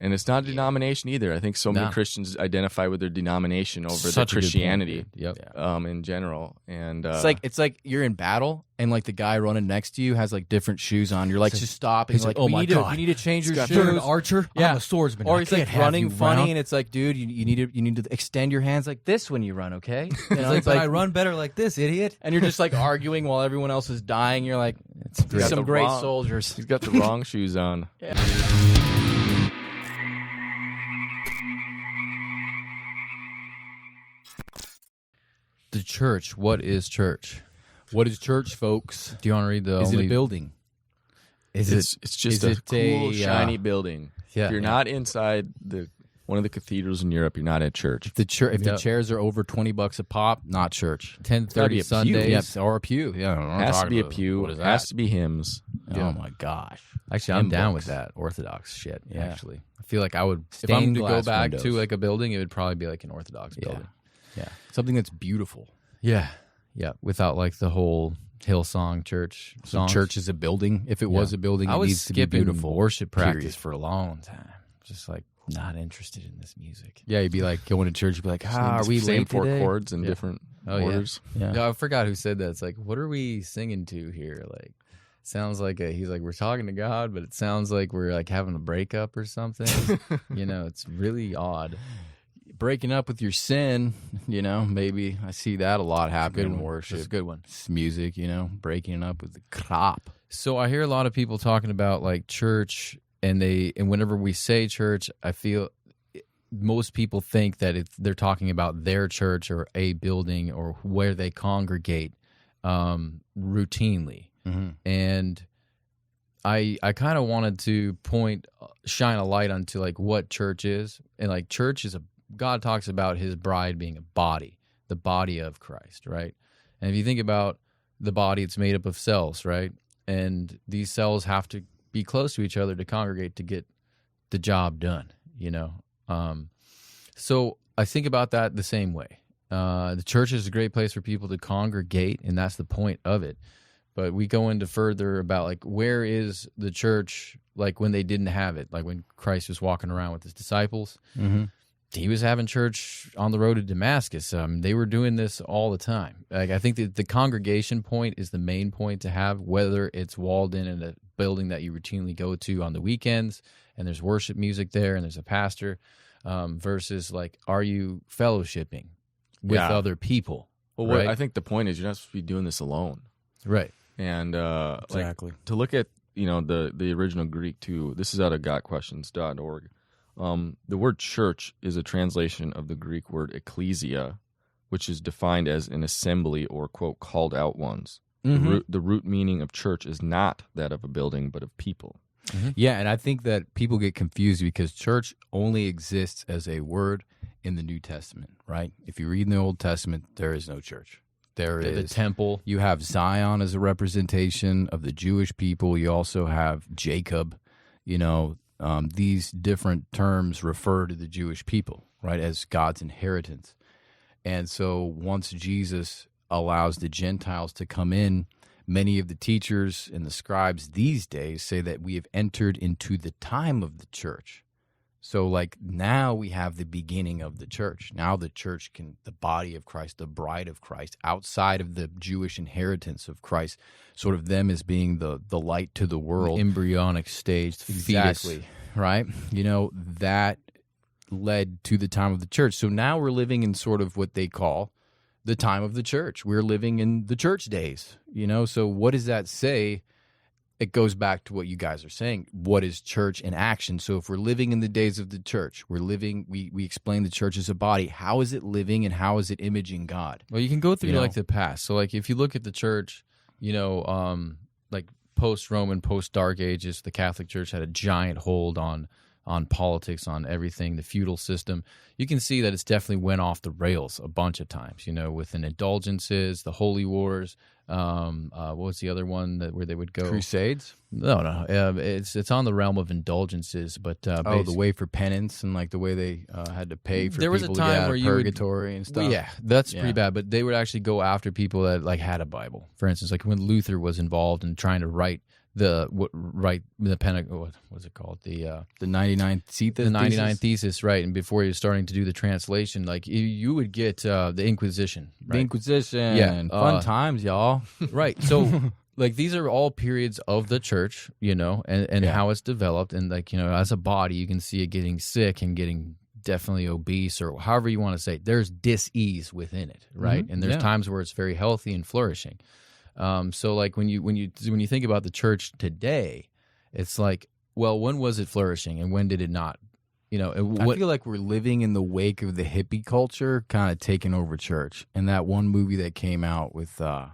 And it's not a denomination either. I think so many Christians identify with their denomination over their Christianity in general. And it's like you're in battle and like the guy running next to you has like different shoes on. You're like, just stop. And he's like, oh my God, you need to change your shoes. You're an archer. Yeah. I'm a swordsman. Or he's like running funny, and it's like, dude, you need to extend your hands like this when you run, okay? You know, it's like, I run better like this, idiot. And you're just like arguing while everyone else is dying. You're like, it's some great soldiers. He's got the wrong shoes on. Yeah. The church. What is church? What is church, folks? Do you want to read the? Is it a building? It's just a cool, shiny building. Yeah. If you're not inside one of the cathedrals in Europe, you're not at church. If the chairs are over $20 a pop, not church. 10:30 Sundays, or a pew. Yeah, has to be a pew. It has to be hymns. Oh my gosh! Actually, I'm down with that Orthodox shit. Yeah. Actually, I feel like I would. If I'm to go back to like a building, it would probably be like an Orthodox building. Yeah, something that's beautiful. Yeah, without like the whole Hillsong church songs. Church is a building. If it was a building, it needs to be beautiful. Worship practice for a long time. Just like not interested in this music. Yeah, you'd be like going to church. You'd be like, are we same late four today? chords in different orders? Yeah, I forgot who said that. It's like, what are we singing to here? Like, sounds like he's like, we're talking to God, but it sounds like we're like having a breakup or something. You know, it's really odd. Breaking up with your sin, you know, maybe I see that a lot happen in worship. It's a good one. It's music, you know, breaking up with the crop. So I hear a lot of people talking about like church, and whenever we say church, I feel most people think that they're talking about their church or a building or where they congregate routinely. Mm-hmm. And I kind of wanted to shine a light onto like what church is. And like church is God talks about his bride being a body, the body of Christ, right? And if you think about the body, it's made up of cells, right? And these cells have to be close to each other to congregate to get the job done, you know? So I think about that the same way. The church is a great place for people to congregate, and that's the point of it. But we go into further about like where is the church like when they didn't have it, like when Christ was walking around with his disciples. Mm-hmm. He was having church on the road to Damascus. They were doing this all the time. Like I think that the congregation point is the main point to have, whether it's walled in a building that you routinely go to on the weekends and there's worship music there and there's a pastor, versus like, are you fellowshipping with other people? Well, right? I think the point is you're not supposed to be doing this alone. Right. And exactly. Like, to look at, you know, the original Greek too, this is out of gotquestions.org. The word church is a translation of the Greek word ecclesia, which is defined as an assembly or, quote, called out ones. Mm-hmm. The root meaning of church is not that of a building, but of people. Mm-hmm. Yeah, and I think that people get confused because church only exists as a word in the New Testament, right? If you read in the Old Testament, there is no church. There is the temple. You have Zion as a representation of the Jewish people. You also have Jacob, you know. These different terms refer to the Jewish people, right, as God's inheritance. And so once Jesus allows the Gentiles to come in, many of the teachers and the scribes these days say that we have entered into the time of the church. So like now we have the beginning of the church. Now the church the body of Christ, the bride of Christ, outside of the Jewish inheritance of Christ, sort of them as being the light to the world. The embryonic stage, the exactly, fetus. Right? You know, that led to the time of the church. So now we're living in sort of what they call the time of the church. We're living in the church days, you know? So what does that say? It goes back to what you guys are saying. What is church in action? So if we're living in the days of the church, we explain the church as a body. How is it living and how is it imaging God? Well, you can go through like the past. So like if you look at the church, you know, like post-Roman, post-Dark Ages, the Catholic Church had a giant hold on politics, on everything, the feudal system. You can see that it's definitely went off the rails a bunch of times, you know, with indulgences, the holy wars. What was the other one where they would go? Crusades? No. It's on the realm of indulgences, but the way for penance and like the way they had to pay for there was people a time to get out where of you purgatory and stuff. Well, yeah, that's pretty bad. But they would actually go after people that like had a Bible. For instance, like when Luther was involved in trying to write what's it called? The 99 thesis. The 99 thesis, right? And before you're starting to do the translation, like you would get the Inquisition, right? The Inquisition. Yeah, Fun times, y'all. Right. So like these are all periods of the church, and how it's developed, and like as a body, you can see it getting sick and getting definitely obese, or however you want to say it. There's dis-ease within it, right? And there's times where it's very healthy and flourishing. So like when you think about the church today, it's like, well, when was it flourishing and when did it not? I feel like we're living in the wake of the hippie culture kind of taking over church. And that one movie that came out with the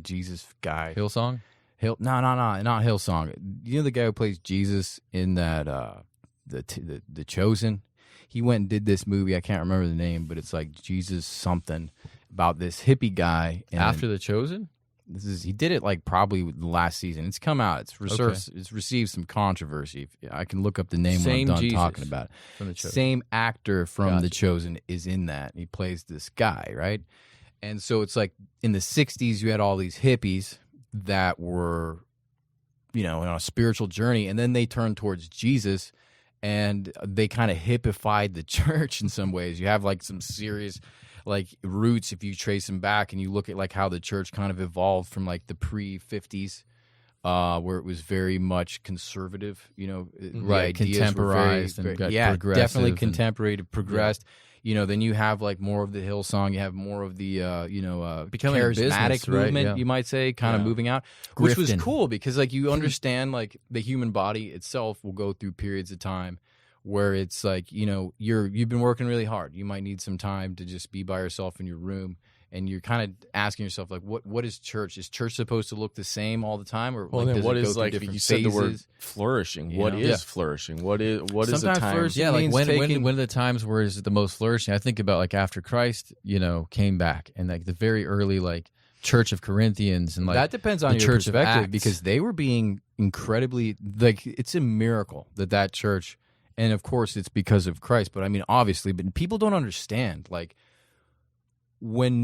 Jesus guy, Hillsong? No, not Hillsong. You know the guy who plays Jesus in that the Chosen? He went and did this movie. I can't remember the name, but it's like Jesus something about this hippie guy. And After the Chosen? He did it like probably last season. It's come out. It's received some controversy. I can look up the name when I'm done talking about it. From the Chosen. Same actor from The Chosen is in that. He plays this guy, right? And so it's like in the 60s, you had all these hippies that were, on a spiritual journey, and then they turned towards Jesus, and they kind of hippified the church in some ways. You have like some serious like roots if you trace them back and you look at like how the church kind of evolved from like the pre-50s where it was very much conservative, right, contemporized and definitely contemporary to progressed. Then you have like more of the Hillsong, you have more of the becoming charismatic business, movement, right? you might say, kind of moving out, which was Grifting. cool because like you understand like the human body itself will go through periods of time where it's like, you've been working really hard. You might need some time to just be by yourself in your room, and you're kind of asking yourself, like, what is church? Is church supposed to look the same all the time? Or well, like, then does what it go is through like different you said phases? the word flourishing? What is flourishing? What is a Sometimes time? flourishing Yeah, like means when are the times where is it the most flourishing? I think about like after Christ, came back, and like the very early like Church of Corinthians, and like that depends on the your Church of perspective, Acts. because they were being incredibly like, it's a miracle that church, and of course it's because of Christ, but I mean obviously, but people don't understand like when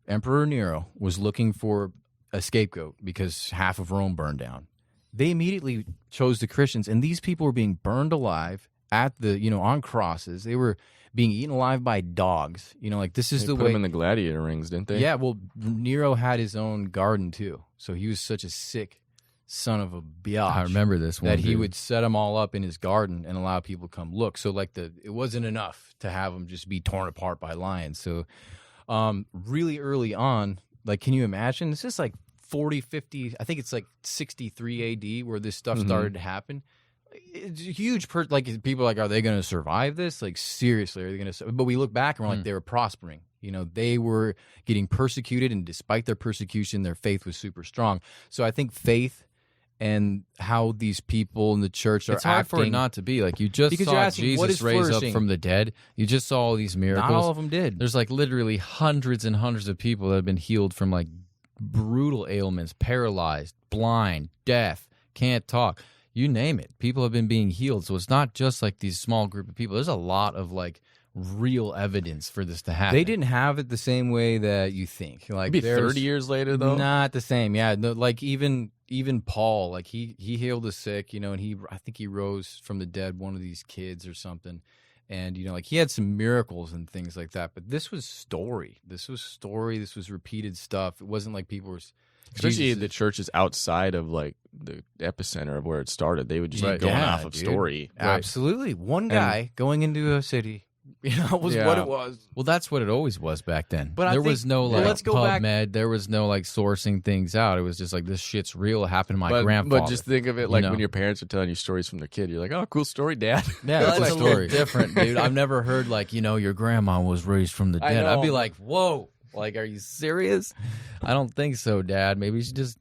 Emperor Nero was looking for a scapegoat because half of Rome burned down, they immediately chose the Christians, and these people were being burned alive at the on crosses. They were being eaten alive by dogs. Like this is They the put way. them in the gladiator rings, didn't they? Yeah, well, Nero had his own garden too, so he was such a sick son of a biatch. I remember this one that he dude. would set them all up in his garden and allow people to come look. So like it wasn't enough to have them just be torn apart by lions. So really early on, like, can you imagine? This is like 40, 50, I think it's like 63 AD where this stuff started to happen. It's a huge, like people are like, are they going to survive this? Like seriously, are they going to? But we look back and we're like, they were prospering. They were getting persecuted, and despite their persecution, their faith was super strong. So I think faith and how these people in the church are It's hard acting. for it not to be like you just Because saw you're asking, what Jesus is raise up flourishing? from the dead. You just saw all these miracles. Not all of them did. There's like literally hundreds and hundreds of people that have been healed from like brutal ailments, paralyzed, blind, deaf, can't talk. You name it. People have been being healed. So it's not just like these small group of people. There's a lot of like real evidence for this to happen. They didn't have it the same way that you think. Like Maybe 30 years later, though. Not the same. Yeah, no, like even Paul, like he healed the sick, and I think he rose from the dead, one of these kids or something. And, like he had some miracles and things like that. But this was story. This was repeated stuff. It wasn't like people were... Especially the churches outside of like the epicenter of where it started. They would just be going off of story. Absolutely. One guy going into a city, was what it was. Well, that's what it always was back then. But there was no like let's go back. PubMed. There was no like sourcing things out. It was just like, this shit's real. It happened to my grandfather. But just think of it like when your parents are telling you stories from their kid. You're like, oh, cool story, Dad. Yeah, that's That's a a little story. different, dude. I've never heard like, your grandma was raised from the I dead. I'd know. be like, whoa. Like, are you serious? I don't think so, Dad. Maybe she just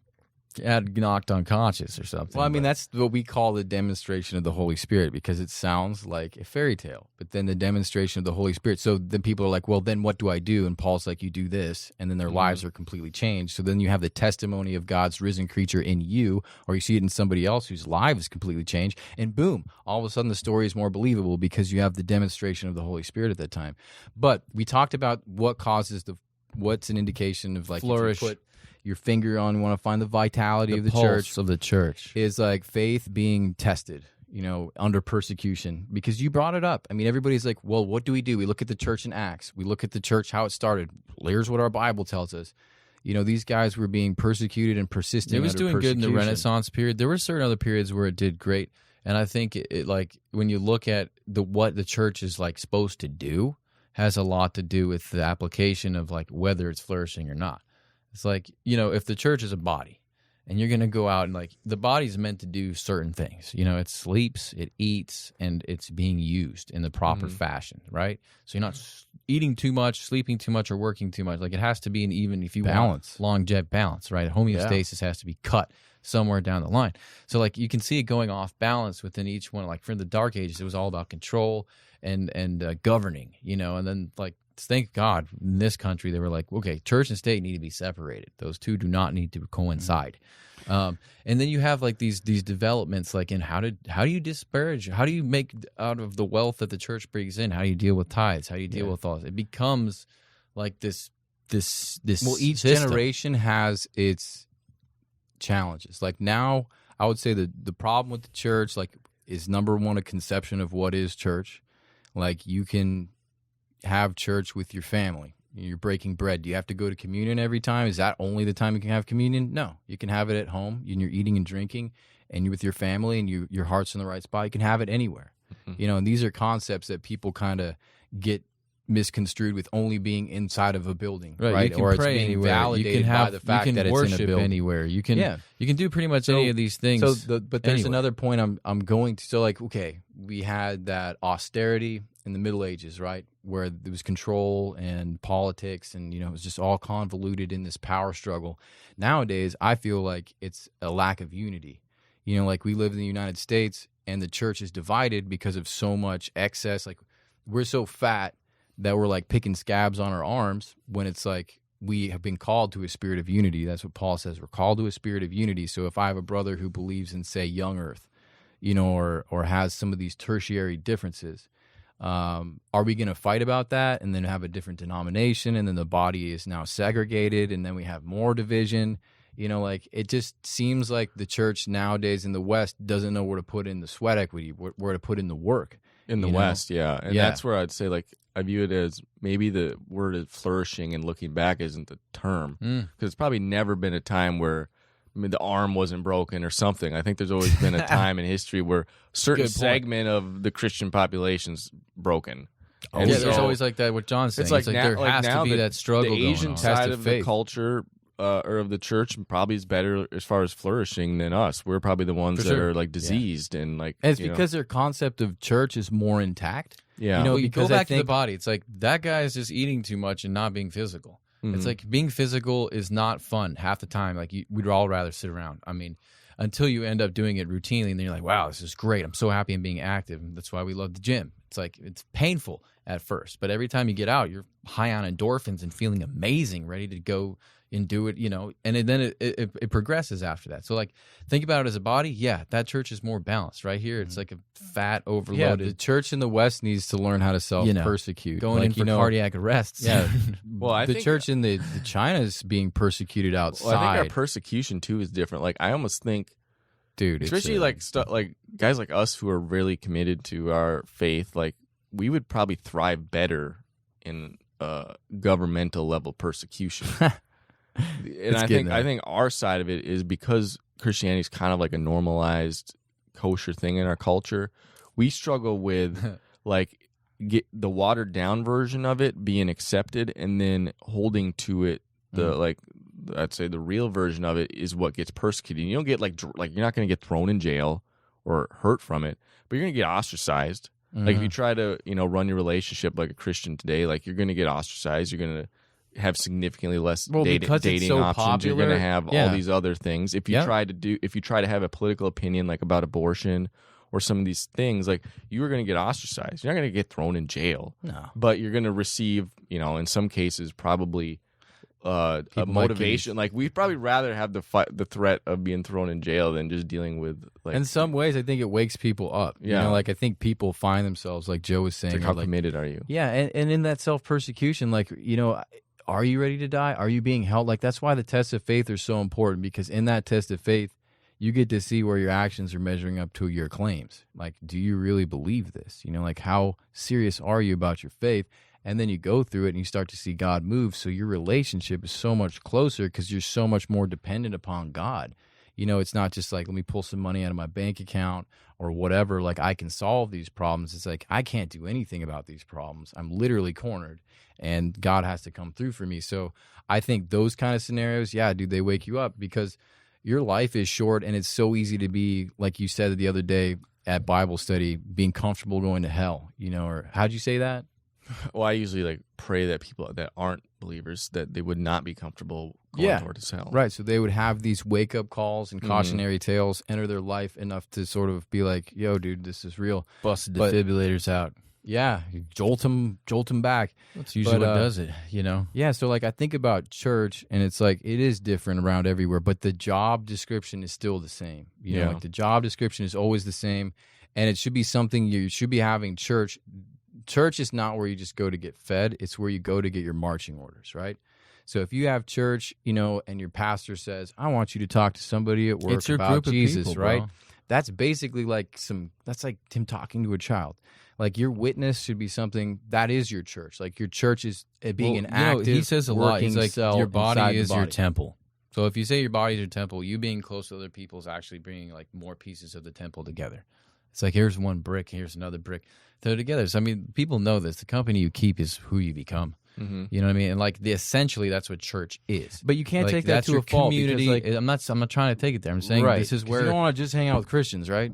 had knocked unconscious or something. Well, I mean, but- that's what we call the demonstration of the Holy Spirit, because it sounds like a fairy tale, but then the demonstration of the Holy Spirit. So then people are like, well, then what do I do? And Paul's like, you do this, and then their lives are completely changed. So then you have the testimony of God's risen creature in you, or you see it in somebody else whose life is completely changed, and boom, all of a sudden the story is more believable because you have the demonstration of the Holy Spirit at that time. But we talked about what causes what's an indication of like Flourish. if you put your finger on, you want to find the vitality of the pulse church of the church. is like faith being tested, under persecution, because you brought it up. I mean, everybody's like, well, what do? We look at the church in Acts. We look at the church, how it started. Here's what our Bible tells us. These guys were being persecuted and persistent. It was under doing good in the persecution. Renaissance period. There were certain other periods where it did great. And I think it like when you look at what the church is like supposed to do has a lot to do with the application of like whether it's flourishing or not. It's like, if the church is a body and you're going to go out and like the body's meant to do certain things, it sleeps, it eats, and it's being used in the proper fashion, right? So you're not eating too much, sleeping too much, or working too much. Like it has to be an even, if you balance, want longevity balance, right? Homeostasis has to be cut somewhere down the line. So like you can see it going off balance within each one. Like from the Dark Ages, it was all about control and governing, and then like thank God in this country they were like, okay, church and state need to be separated. Those two do not need to coincide. And then you have like these developments like in how do you disparage? How do you make out of the wealth that the church brings in? How do you deal with tithes? How do you deal with all this? It becomes like this. Well, each system. generation has its challenges. Like now, I would say the problem with the church like is number one a conception of what is church. Like you can have church with your family. You're breaking bread. Do you have to go to communion every time? Is that only the time you can have communion? No. You can have it at home and you're eating and drinking and you're with your family and your heart's in the right spot. You can have it anywhere. And these are concepts that people kind of get misconstrued with only being inside of a building, right? You can or pray it's being anywhere. validated by the fact that it's in a building. Anywhere. You can do pretty much any of these things. But there's another point I'm going to. So like, okay, we had that austerity in the Middle Ages, right, where there was control and politics, and it was just all convoluted in this power struggle. Nowadays, I feel like it's a lack of unity. Like we live in the United States, and the church is divided because of so much excess. Like we're so fat that we're like picking scabs on our arms when it's like we have been called to a spirit of unity. That's what Paul says. We're called to a spirit of unity. So if I have a brother who believes in, say, young earth, or has some of these tertiary differences, are we going to fight about that and then have a different denomination, and then the body is now segregated, and then we have more division? Like it just seems like the church nowadays in the West doesn't know where to put in the sweat equity, where to put in the work. In the West, yeah. And that's where I'd say, like, I view it as maybe the word of flourishing and looking back isn't the term. Because it's probably never been a time where, the arm wasn't broken or something. I think there's always been a time in history where a certain segment of the Christian population's broken. And there's always like that, what John's saying. It's like there has to be that struggle the Asian going on. side of the culture or of the church probably is better as far as flourishing than us. We're probably the ones that are like diseased and like. And it's because their concept of church is more intact. Yeah, you go back to the body. It's like that guy is just eating too much and not being physical. It's like being physical is not fun half the time. Like we'd all rather sit around. Until you end up doing it routinely, and then you're like, wow, this is great. I'm so happy I'm being active. And that's why we love the gym. It's like it's painful at first, but every time you get out, you're high on endorphins and feeling amazing, ready to go and do it, and then it progresses after that. So like think about it as a body. Yeah, that church is more balanced. Right here, it's like a fat overloaded. Yeah, the church in the West needs to learn how to self-persecute. Going in for cardiac arrests. Yeah. Well, I think church in the China is being persecuted outside. Well, I think our persecution too is different. Like I almost think, dude, especially like guys like us who are really committed to our faith, like we would probably thrive better in governmental level persecution. And I think our side of it is because Christianity is kind of like a normalized kosher thing in our culture. We struggle with like get the watered down version of it being accepted, and then holding to it like I'd say the real version of it is what gets persecuted. You don't get like you're not going to get thrown in jail or hurt from it, but you're going to get ostracized. Like if you try to run your relationship like a Christian today, like you're going to get ostracized. You're going to have significantly less dating options. Popular, you're going to have all these other things. If you try to have a political opinion like about abortion or some of these things, like you are going to get ostracized. You're not going to get thrown in jail. No. But you're going to receive, in some cases probably a motivation. Like we'd probably rather have the threat of being thrown in jail than just dealing with like. In some ways, I think it wakes people up. Yeah. Like I think people find themselves, like Joe was saying, it's like how committed are you? Yeah, and in that self-persecution, like are you ready to die? Are you being held? Like, that's why the tests of faith are so important, because in that test of faith, you get to see where your actions are measuring up to your claims. Like, do you really believe this? You know, like, how serious are you about your faith? And then you go through it and you start to see God move. So your relationship is so much closer because you're so much more dependent upon God. You know, it's not just like, let me pull some money out of my bank account or whatever. Like, I can solve these problems. It's like, I can't do anything about these problems. I'm literally cornered, and God has to come through for me. So I think those kind of scenarios, yeah, dude, they wake you up, because your life is short, and it's so easy to be, like you said the other day at Bible study, being comfortable going to hell, you know, or how'd you say that? Well, I usually like pray that people that aren't believers, that they would not be comfortable going towards hell. Right. So they would have these wake-up calls and cautionary tales enter their life enough to sort of be like, yo, dude, this is real. Bust the defibrillators out. Yeah, jolt them back. That's usually what does it, you know? Yeah, so like I think about church, and it's like it is different around everywhere, but the job description is still the same. You know, like the job description is always the same, and it should be something you should be having. Church is not where you just go to get fed. It's where you go to get your marching orders, right? So if you have church, you know, and your pastor says, I want you to talk to somebody at work it's your about group of Jesus, people, right? Bro. That's basically like that's like him talking to a child. Like, your witness should be something that is your church. Like, your church is being an active, he says a lot. He's like, cell your body is your body. temple. So if you say your body is your temple, you being close to other people is actually bringing like more pieces of the temple together. It's like, here's one brick, here's another brick. They're together. So, I mean, people know this. The company you keep is who you become. Mm-hmm. You know what I mean? And like, essentially, that's what church is. But you can't like, take that to a fault, community. Because, like, I'm not trying to take it there. I'm saying this is where you don't want to just hang out with Christians, right?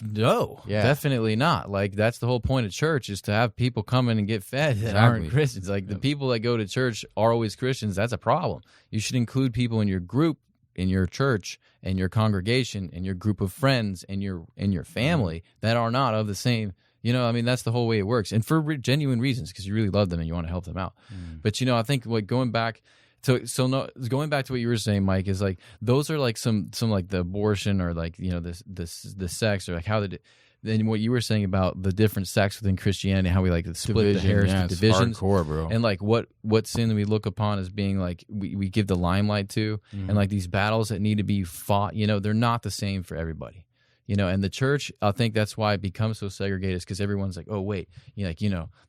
No, definitely not. Like, that's the whole point of church, is to have people come in and get fed that aren't Christians. Like, the people that go to church are always Christians. That's a problem. You should include people in your group, in your church, and your congregation, and your group of friends, and your family that are not of the same. You know, I mean, that's the whole way it works, and for genuine reasons, because you really love them and you want to help them out. But, you know, I think like going back to what you were saying, Mike, is like those are like some like the abortion, or like, you know, the sex, or like how then what you were saying about the different sects within Christianity, how we like to split the hairs to divisions, hardcore, bro. And like what sin we look upon as being like we give the limelight to, and like these battles that need to be fought. You know, they're not the same for everybody. You know, and the church, I think that's why it becomes so segregated, is because everyone's like, oh, wait,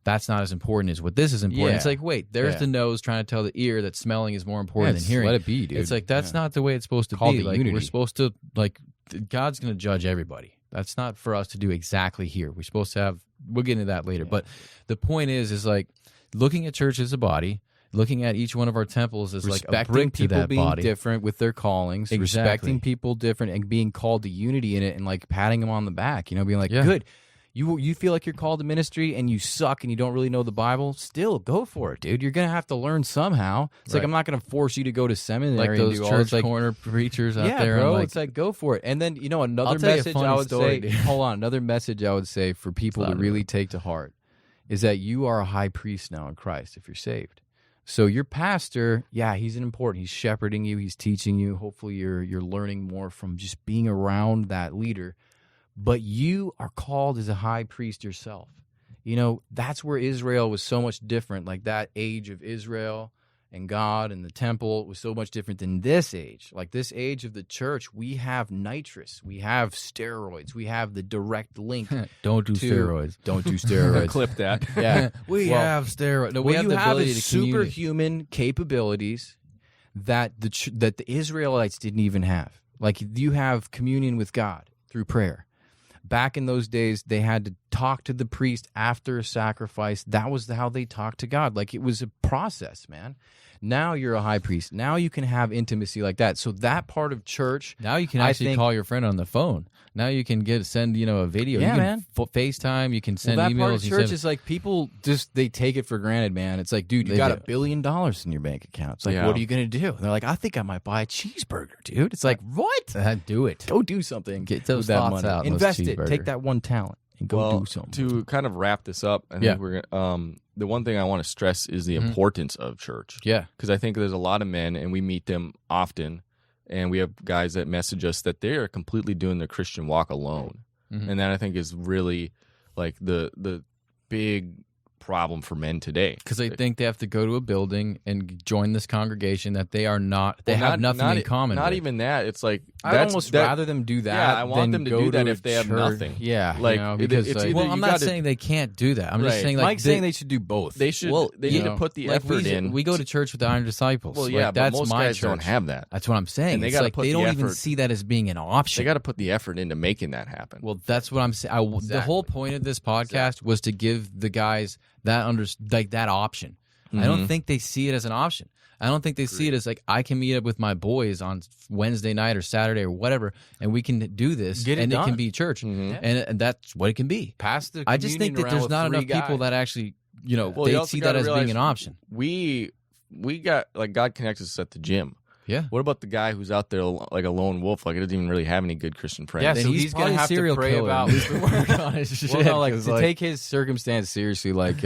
that's not as important as what this is important. Yeah. it's like, wait, there's the nose trying to tell the ear that smelling is more important than hearing. Let it be, dude. It's like, that's not the way it's supposed to Call be. the Like, unity. we're supposed to, like, God's going to judge everybody. That's not for us to do exactly here. We're supposed to have, we'll get into that later. But the point is like, looking at church as a body, looking at each one of our temples as like a brick to that being body. different with their callings, respecting people different, and being called to unity in it, and like patting them on the back, you know, being like, good. You feel like you're called to ministry and you suck and you don't really know the Bible, still go for it, dude. You're going to have to learn somehow. It's like, I'm not going to force you to go to seminary, like those and do church all, corner preachers out there. Bro, like, it's like, go for it. And then, you know, another I'll tell you a message funny I would story, say, dude. hold on, another message I would say for people to really take to heart is that you are a high priest now in Christ if you're saved. So your pastor, he's important. He's shepherding you. He's teaching you. Hopefully you're learning more from just being around that leader. But you are called as a high priest yourself. You know, that's where Israel was so much different. Like, that age of Israel and God and the temple was so much different than this age. Like, this age of the church, we have nitrous. We have steroids. We have the direct link. Don't do steroids. Don't do steroids. Clip that. Yeah. We have steroids. No, we have you the ability is to communicate. superhuman capabilities that the Israelites didn't even have. Like, you have communion with God through prayer. Back in those days, they had to talk to the priest after a sacrifice. That was how they talked to God. Like, it was a process, man. Now you're a high priest. Now you can have intimacy like that. So that part of church, now you can actually call your friend on the phone. Now you can send a video. Yeah, you can man. FaceTime. You can send that emails. part of church is like, people they take it for granted, man. It's like, dude, you got $1 billion in your bank account. It's like, what are you going to do? And they're like, I think I might buy a cheeseburger, dude. It's like, what? Do it. Go do something. Get those with that thoughts money. out. Invest it. Take that one talent and go do something. To kind of wrap this up, I think we're gonna, the one thing I want to stress is the importance of church. Yeah. Because I think there's a lot of men, and we meet them often, and we have guys that message us that they are completely doing their Christian walk alone. And that, I think, is really like the big problem for men today. Because they think they have to go to a building and join this congregation that they are not. They have nothing in common. Not with. even that. It's like I'd almost rather them do that. Yeah, I want than them to go do that a if they have church. nothing. Yeah, like because it's like, either I'm you not gotta- saying they can't do that. I'm just saying like Mike's saying they should do both. They should. Well, they you need know, to put the like effort in. We go to church with the Iron Disciples. Well, Like, yeah, but that's most my guys church. don't have that. That's what I'm saying. And they It's gotta like put they the don't even effort- see that as being an option. They got to put the effort into making that happen. Well, that's what I'm saying. The whole point of this podcast was to give the guys that option. I don't think they see it as an option. I don't think they see it as like I can meet up with my boys on Wednesday night or Saturday or whatever, and we can do this, Get it and done. it can be church, and that's what it can be. Pass the. I just think that communion there's around not with enough 3 people guys. that actually, Well, they you also see that gotta as being realize an option. We got like God connected us at the gym. Yeah. What about the guy who's out there like a lone wolf? Like, he doesn't even really have any good Christian friends. Yeah, Then so he's he's gonna probably a have to serial pray killer. about. He's been working on his shit. Well, no, like 'cause, to take his circumstance seriously, like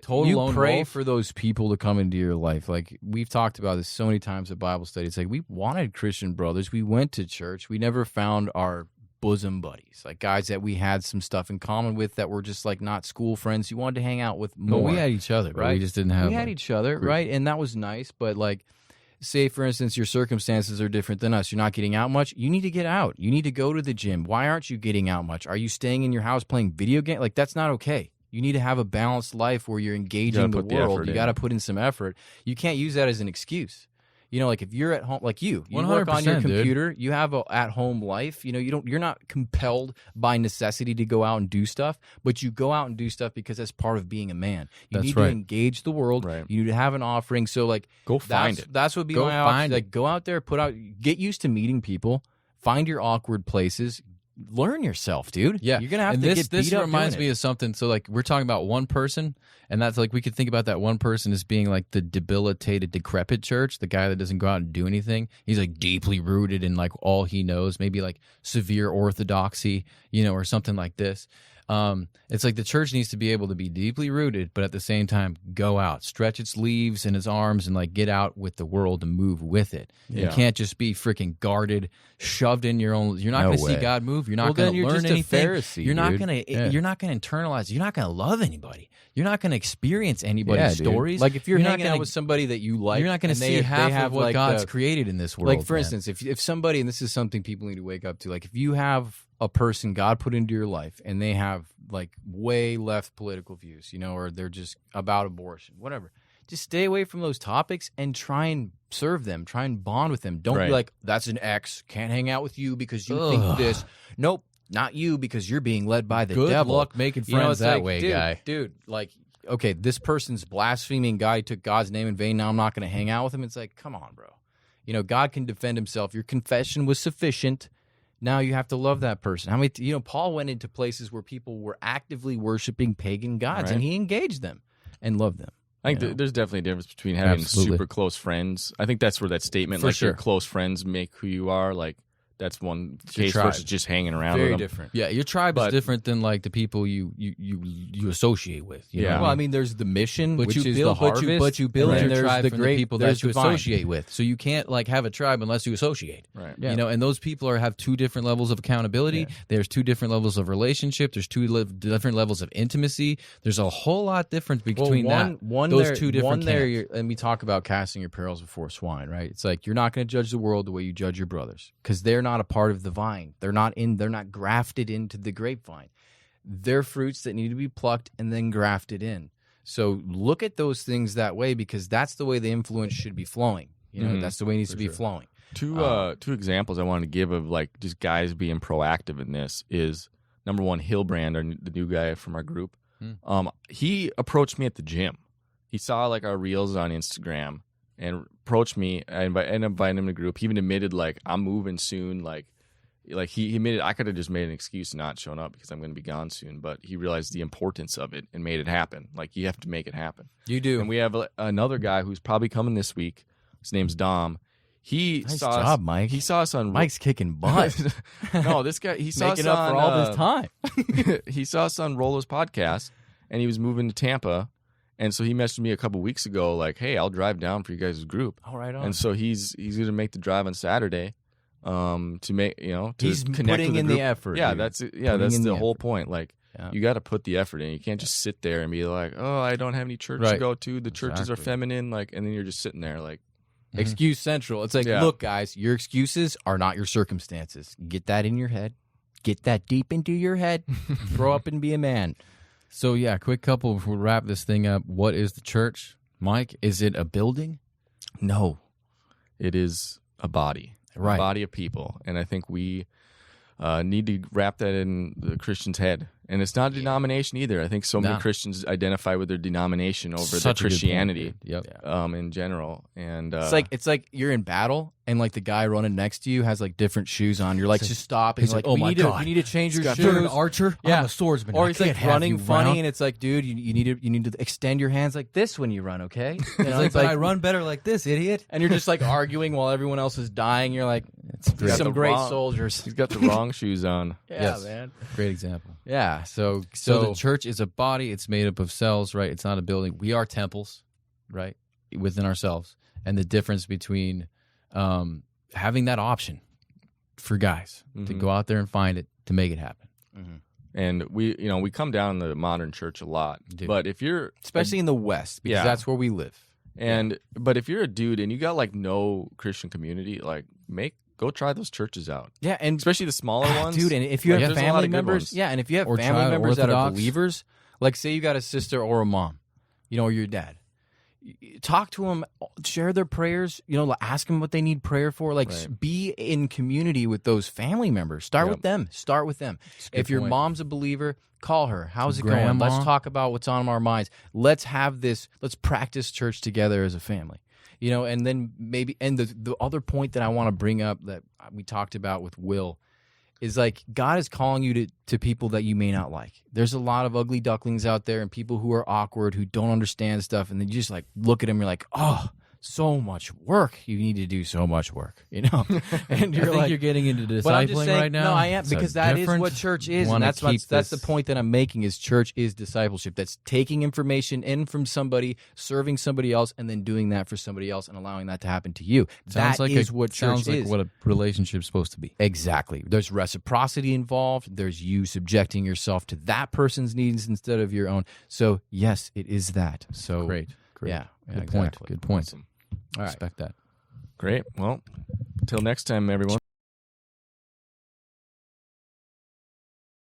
Total you lone pray wolf. for those people to come into your life. Like we've talked about this so many times at Bible study. It's like we wanted Christian brothers. We went to church. We never found our bosom buddies, like guys that we had some stuff in common with that were just like not school friends. You wanted to hang out with But more. we had each other, but right? we just didn't have. We had each other, right? And that was nice. But like, say for instance, your circumstances are different than us. You're not getting out much. You need to get out. You need to go to the gym. Why aren't you getting out much? Are you staying in your house playing video games? Like that's not okay. You need to have a balanced life where you're engaging the put the world. effort You in. got to put in some effort. You can't use that as an excuse. Like if you're at home, like you work on your 100%, dude. computer, you have a at-home life. You're not compelled by necessity to go out and do stuff, but you go out and do stuff because that's part of being a man. You That's need right. to engage the world. Right. You need to have an offering. So like, Go find it. That's what would be Go my option. find it. Like go out there, get used to meeting people, find your awkward places, learn yourself, dude. Yeah, you're gonna have and to this get beat up reminds doing me it. of something. So like we're talking about one person, and that's like we could think about that one person as being like the debilitated, decrepit church, the guy that doesn't go out and do anything. He's like deeply rooted in like all he knows, maybe like severe orthodoxy, or something like this. It's like the church needs to be able to be deeply rooted, but at the same time go out, stretch its leaves and its arms, and like get out with the world and move with it. You Yeah. can't just be freaking guarded, shoved in your own. You're not No going to see way. God move. You're not Well, going then to you're learn just a anything. Pharisee, You're not dude. going to. Yeah. You're not going to internalize. You're not going to love anybody. You're not going to experience anybody's dude. stories. Like if you're not hanging gonna- out with somebody that you like, you're not going to and see they half have of what like God's the- created in this world. Like for man. instance, if somebody, and this is something people need to wake up to, like if you have a person God put into your life and they have like way left political views, or they're just about abortion, whatever, just stay away from those topics and try and serve them, try and bond with them. Don't Right. be like, that's an ex, can't hang out with you because you Ugh. think this. Nope, not you because you're being led by the good devil. luck making friends it's that like, way, dude, guy. Dude, like, okay, this person's blaspheming. Guy took God's name in vain. Now I'm not going to hang out with him. It's like, come on, bro. God can defend himself. Your confession was sufficient. Now you have to love that person. How many? Paul went into places where people were actively worshiping pagan gods, Right. and he engaged them and loved them. I think there's definitely a difference between having Absolutely. super close friends. I think that's where that statement, For like your sure. close friends make who you are, like that's one your case tribe. versus just hanging around Very with them. different. Yeah, your tribe is But- different than like the people you associate with. You Yeah. know? Well, I mean, there's the mission, But which you is build, the harvest, but you build and your there's tribe the from great the people there's that you the vine. associate with. So you can't like have a tribe unless you associate. Right. Yeah. And those people have two different levels of accountability. Yeah. There's two different levels of relationship. There's different levels of intimacy. There's a whole lot difference between those two different camps. And we talk about casting your pearls before swine, right? It's like you're not going to judge the world the way you judge your brothers because they're not a part of the vine. They're not grafted into the grapevine. They're fruits that need to be plucked and then grafted in. So look at those things that way because that's the way the influence should be flowing. That's the way it needs to be flowing. Two examples I wanted to give of like just guys being proactive in this is number one, Hillbrand, the new guy from our group. He approached me at the gym. He saw like our reels on Instagram and approached me and invited him to the group. He even admitted like I'm moving soon. Like he admitted I could have just made an excuse not showing up because I'm going to be gone soon, but he realized the importance of it and made it happen. Like you have to make it happen. You do. And we have another guy who's probably coming this week. His name's Dom. He Nice saw job, us, Mike. He saw us on Mike's kicking butt. No, this guy he saw Making us up for on, all this time. he saw us on Rollo's podcast, and he was moving to Tampa, and so he messaged me a couple weeks ago, like, "Hey, I'll drive down for you guys' group." All right, on. And so he's going to make the drive on Saturday, to make to He's connect putting with in the the group. effort. Yeah, dude. that's Putting that's in the the whole effort. point. Like Yeah. You got to put the effort in. You can't just sit there and be like, "Oh, I don't have any church to Right. go to. The churches are Exactly. feminine." Like, and then you're just sitting there like, Excuse central. It's like, Yeah. look, guys, your excuses are not your circumstances. Get that in your head. Get that deep into your head. Grow up and be a man. So yeah, quick couple before we wrap this thing up. What is the church, Mike? Is it a building? no, it is a body, Right. a body of people, and I think we need to wrap that in the Christian's head. And it's not a denomination either. I think so many No. Christians identify with their denomination over Such their a good point, Christianity dude. Yep. in general. And It's like you're in battle and like the guy running next to you has like different shoes on. You're like, just stop. And he's you're like, like, oh my we God. need to change your got- shoes. You're an archer? Yeah. I'm a swordsman. Or I he's like can't have running you funny, round. and it's like, dude, you need to extend your hands like this when you run, okay? You know, It's it's like, like, I run better like this, idiot. and you're just like arguing while everyone else is dying. You're like, It's great. some the great wrong- soldiers. he's got the wrong shoes on. Yeah, Yes. man. Great example. Yeah. So So the church is a body. It's made up of cells, right? It's not a building. We are temples, right, within ourselves. And the difference between having that option for guys to Mhm. go out there and find it, to make it happen. And we come down the modern church a lot. Dude. But if you're especially in the West, because Yeah. that's where we live. but if you're a dude and you got like no Christian community, like go try those churches out. Yeah, and Especially the smaller ones. dude, and if you Like, have there's a lot family of good members, ones. yeah, and if you have Or family try members that are Orthodox. believers, like say you got a sister or a mom, or your dad, talk to them, share their prayers, ask them what they need prayer for, like Right. be in community with those family members. Start with them. good If your point. mom's a believer, call her. How's it Grandma. going? Let's talk about what's on our minds. Let's practice church together as a family. And then maybe, and the other point that I want to bring up that we talked about with Will is like God is calling you to people that you may not like. There's a lot of ugly ducklings out there and people who are awkward, who don't understand stuff, and then you just like look at them, you're like, oh, so much work. You need to do so much work, And I you're think like, you're getting into but I'm just discipling saying, right now. no, I am, It's because that is different. what church is, Wanna and that's keep the this- point that I'm making. Is church is discipleship. That's taking information in from somebody, serving somebody else, and then doing that for somebody else, and allowing that to happen to you. Sounds That like is what church sounds like is. what a relationship's supposed to be. Exactly. There's reciprocity involved. There's you subjecting yourself to that person's needs instead of your own. So yes, it is that. So Great. Yeah. Good point. exactly. Good point. Awesome. All right. Respect that. Great. Well, until next time, everyone.